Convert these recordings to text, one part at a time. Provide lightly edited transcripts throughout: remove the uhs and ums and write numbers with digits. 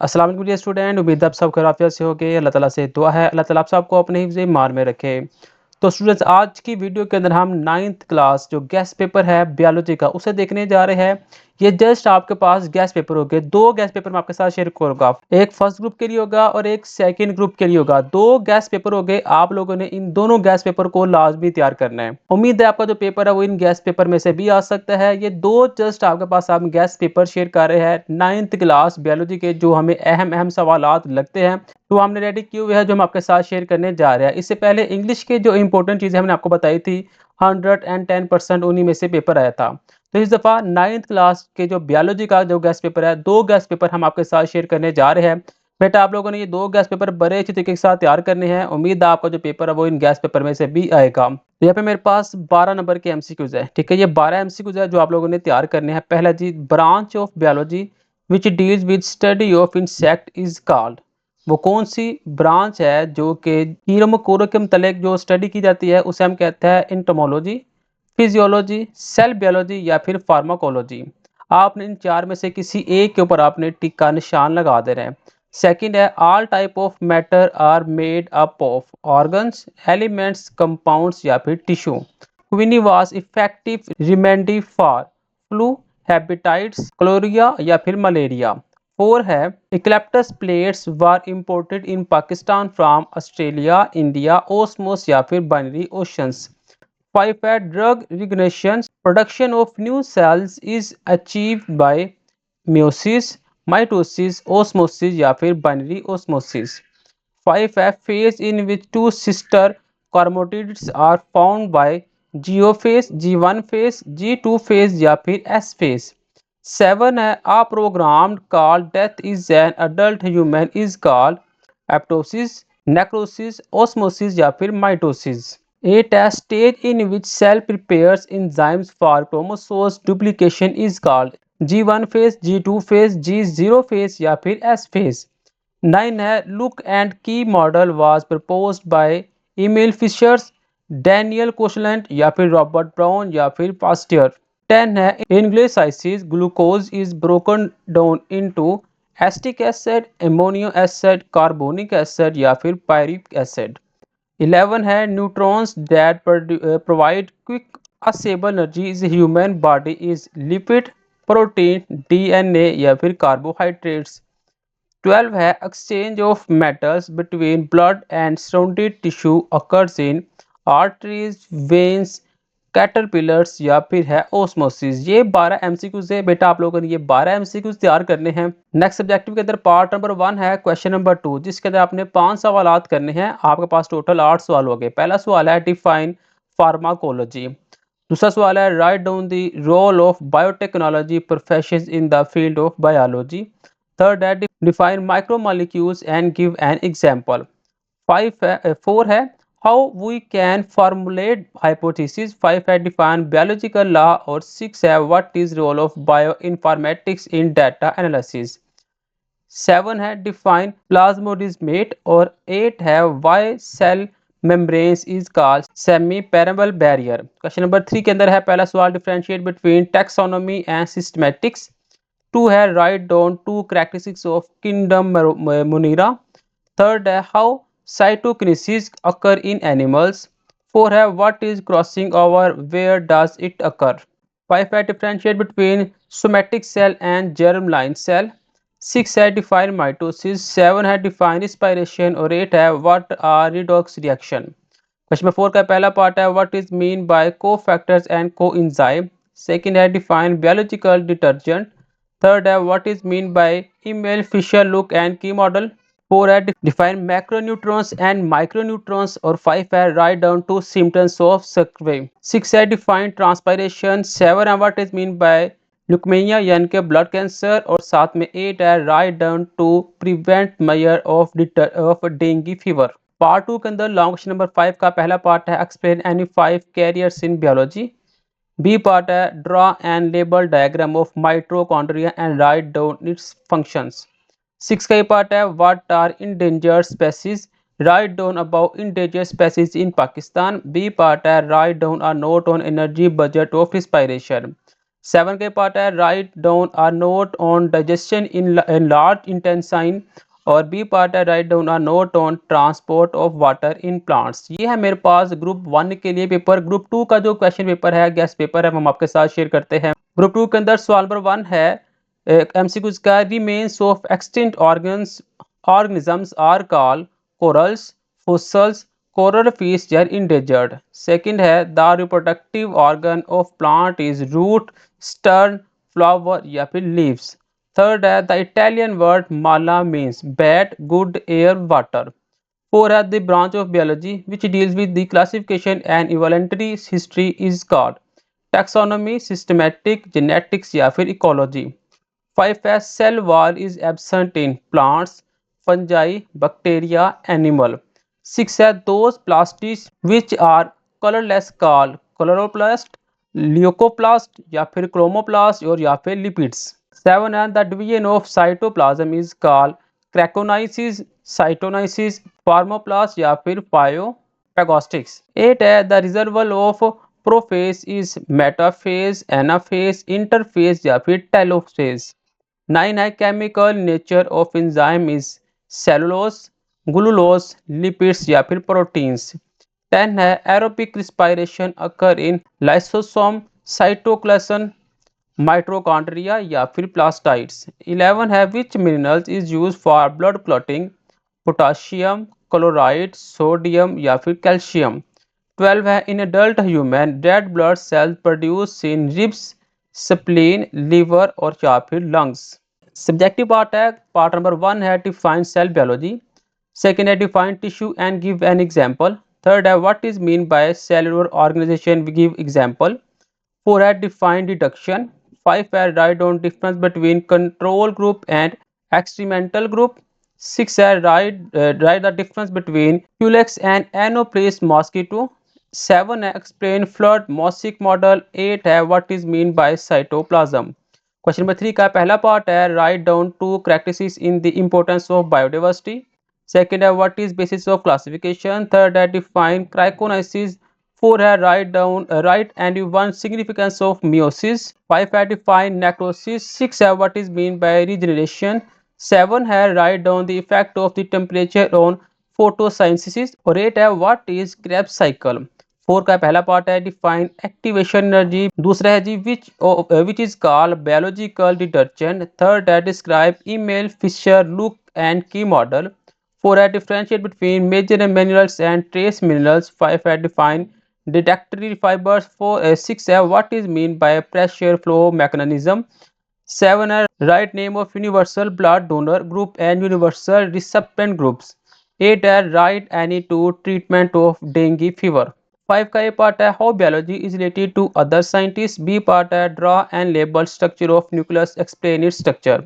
अस्सलाम वालेकुम dear student, उम्मीद है आप सब खैरियत से होंगे। अल्लाह ताला से दुआ है अल्लाह ताला आप सबको अपने हिफ्ज़ ईमान में रखे। तो स्टूडेंट्स, आज की वीडियो के अंदर हम 9th क्लास जो गेस्ट पेपर है बायोलॉजी का उसे देखने जा रहे हैं। ये जस्ट आपके पास गेस्ट पेपर होंगे, दो गेस्ट पेपर मैं आपके साथ शेयर करूंगा। एक फर्स्ट ग्रुप के लिए होगा और एक सेकंड ग्रुप के लिए होगा। दो गेस्ट पेपर हो गए, आप लोगों ने इन दोनों गेस्ट पेपर को लाजमी तैयार करना है। उम्मीद है आपका जो पेपर है वो इन गेस्ट पेपर में से भी आ सकता है। ये दो जस्ट आपके पास हम गेस्ट पेपर शेयर कर रहे हैं 9th क्लास बायोलॉजी के, जो हमें अहम अहम सवालात लगते हैं तो हमने रेडी किए हुए हैं, जो हम आपके साथ शेयर करने जा रहे हैं। इससे पहले इंग्लिश के जो इंपॉर्टेंट चीज़ें हमने आपको बताई थी, 110% उन्हीं में से पेपर आया था। तो इस दफ़ा 9th क्लास के जो बायोलॉजी का जो गेस्ट पेपर है, दो गेस्ट पेपर हम आपके साथ शेयर करने जा रहे हैं। बेटा आप लोगों ने ये दो गेस्ट पेपर बड़े अच्छे तरीके के साथ तैयार करने हैं। उम्मीद है आपका जो पेपर है वो इन गेस्ट पेपर में से भी आएगा। तो यहाँ पे मेरे पास 12 नंबर के एमसीक्यूज है। ठीक है, ये 12 एमसीक्यूज है जो आप लोगों ने तैयार करने हैं। पहला जी, branch of biology which deals with study of insect is called. वो कौन सी ब्रांच है जो कि कीड़ों मकोड़ों के मतलब जो स्टडी की जाती है उसे हम कहते हैं इंटोमोलॉजी, फिजियोलॉजी, सेल बायोलॉजी या फिर फार्माकोलॉजी। आपने इन चार में से किसी एक के ऊपर आपने टिक का निशान लगा देना है। सेकंड है, all type of matter are made up of organs, elements, compounds या फिर tissue. Quinine was effective remedy for flu, hepatitis, cholera या फिर मलेरिया। फोर है, eucalyptus plants were imported in Pakistan from Australia, India, osmosis या फिर binary oceans. Five है, ड्रग रिग्नेशन production of new cells is achieved by meiosis, mitosis, osmosis या फिर बाइनरी ओस्मोसिस। फाइव है, phase in which two sister कार्बोटिड्स are found by G O phase, G1 phase, G2 phase या फिर S फेज। सेवन है, a program called death is an adult human is called apoptosis, necrosis, osmosis या फिर mitosis. Eight है, stage in which cell prepares enzymes for chromosomes duplication is called G1 phase, G2 phase, G0 phase या फिर S phase. 9 है, lock and key model was proposed by Emil Fischers, Daniel Koshland या फिर Robert brown या फिर Pasteur. 10 है, in glycolysis glucose is broken down into acetic acid, amino acid, carbonic acid या फिर पायरिक एसिड। 11 है, nutrients that provide quick usable energy is human body is lipid, protein, DNA या फिर carbohydrates. 12 है, exchange of metals between blood and surrounded tissue occurs in arteries, veins, caterpillars या फिर है osmosis. ये 12 एमसीक्यूज है बेटा, आप लोगों ने ये 12 एमसीक्यूज तैयार करने हैं। नेक्स्ट सब्जेक्टिव के अंदर पार्ट नंबर 1 है क्वेश्चन नंबर 2, जिसके अंदर आपने 5 सवालात करने हैं। आपके पास टोटल 8 सवाल हो गए। पहला सवाल है, डिफाइन फार्माकोलॉजी। दूसरा सवाल है, write down the role of biotechnology professions in the field of biology. Third है, define macromolecules and give an example. 4 है, how we can formulate hypothesis। 5 है, define biological law। और 6 है, what is role of bioinformatics in data analysis। 7 है, define plasmodesmate। और 8 है, why cell membranes is called semi permeable barrier। Question number 3 के अंदर है पहला सवाल, differentiate between taxonomy and systematics। 2 है, write down two characteristics of kingdom Monera. Third है, how cytokinesis occur in animals. 4 है, what is crossing over, where does it occur. 5 है, differentiate between somatic cell and germ line cell. 6 है, define mitosis. 7 है, define respiration. और 8 है, what are redox reaction. Question number 4 का पहला part है, what is mean by cofactors and coenzyme. Second है, define biological detergent. Third है, what is mean by Emil Fischer lock and key model. 4 है, define macronutrients and micronutrients. और 5 है, write down two symptoms of scurvy. 6 है, define transpiration. 7 है, what is mean by leukaemia यानी कि blood cancer. और साथ में 8 है, write down two prevent measure of dengue fever. Part 2 के अंदर लॉन्ग क्वेश्चन नंबर 5 का पहला पार्ट है, explain any 5 careers in biology. B part है, draw and label diagram of mitochondria and write down its functions. 6 का part है, what are endangered species, write down about endangered species in Pakistan. B part है, write down a note on energy budget of respiration. 7 के part है write down a note on digestion in large intestine. और B part है write down a note on transport of water in plants. ये है मेरे पास group 1 के लिए paper. Group 2 का जो क्वेश्चन पेपर है, गेस्ट पेपर है, हम आपके साथ शेयर करते हैं। ग्रुप 2 के अंदर सवाल नंबर 1 है एमसीक्यूज का, remains of extinct organisms are called corals, fossils, coral fish या इंडेंजर्ड। सेकंड है the reproductive organ of plant is root, stern, flower या फिर लीव्स। थर्ड है the Italian word mala means bad, good, air, water. Four है the branch of biology which deals with the classification and evolutionary history is called taxonomy, systematic, genetics या फिर ecology. 5 है cell wall is absent in plants, fungi, bacteria, animal. 6 है those plastids which are colourless called chloroplast, leucoplast या फिर chromoplast और या फिर lipids. 7 है the division of cytoplasm is called karyokinesis, cytokinesis, phragmoplast या फिर पायोपेगोस्टिक्स। 8 है the reversal of prophase is metaphase, anaphase, interphase या फिर टेलोफेज। 9 है chemical nature of enzyme is cellulose, glucose, lipids या फिर प्रोटीन्स। 10 है aerobic respiration occur in lysosome, cytoplasm, mitochondria या फिर प्लास्टाइड्स। 11 है which minerals is use for blood clotting, potassium, chloride, sodium या फिर कैल्शियम। 12 है in adult human red blood cells produce in ribs, spleen, liver और या फिर लंग्स। सब्जेक्टिव पार्ट है, पार्ट नंबर 1 है डिफाइन सेल बायोलॉजी। सेकेंड है define tissue and give an example. Third है what is mean by cellular organisation, give example. 4 है define deduction. 5 है write down difference between control group and experimental group. 6 है write the difference between culex and anopheles mosquito. 7 है explain fluid mosaic model. 8 है what is mean by cytoplasm. Question number 3 का पहला part है write down two characteristics in the importance of biodiversity. Second है what is basis of classification. Third है define karyokinesis. 4 है write and one significance of meiosis. 5 है define necrosis. 6 है what is mean bye regeneration. 7 है write down the effect of the temperature on photosynthesis. और 8 है what is Krebs cycle. 4 का पहला part है डिफाइन एक्टिवेशन एनर्जी। दूसरा है G which is called biological detergent. Third है describe Emil Fischer lock and key model. 4 है differentiate between major minerals and trace minerals. 5 है डिफाइन डिडक्टरी फाइबर्स। 6 है what is mean by pressure flow mechanism. 7 है write name of universal blood donor group and universal recipient groups. 8 है write any two treatment of dengue fever. 5 का A part है how biology is related to other scientist. B part है draw and label structure of nucleus, explain its structure.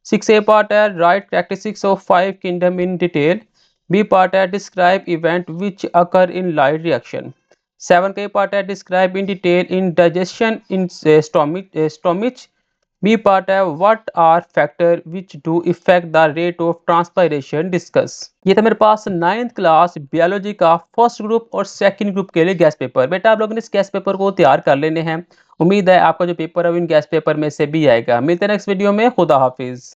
6 A part है write characteristics of 5 kingdom in detail. B part है describe event which occur in light reaction. 7 का A part है describe in detail in digestion in stomach. B part है what are factor which do effect the rate of transpiration, discuss. ये था मेरे पास 9th class biology का first group और second group के लिए गेस्ट पेपर। बेटा आप लोगों ने इस गेस्ट पेपर को तैयार कर लेने हैं। उम्मीद है आपका जो पेपर है वो इन गेस्ट पेपर में से भी आएगा। मिलते हैं नेक्स्ट वीडियो में। खुदा हाफिज।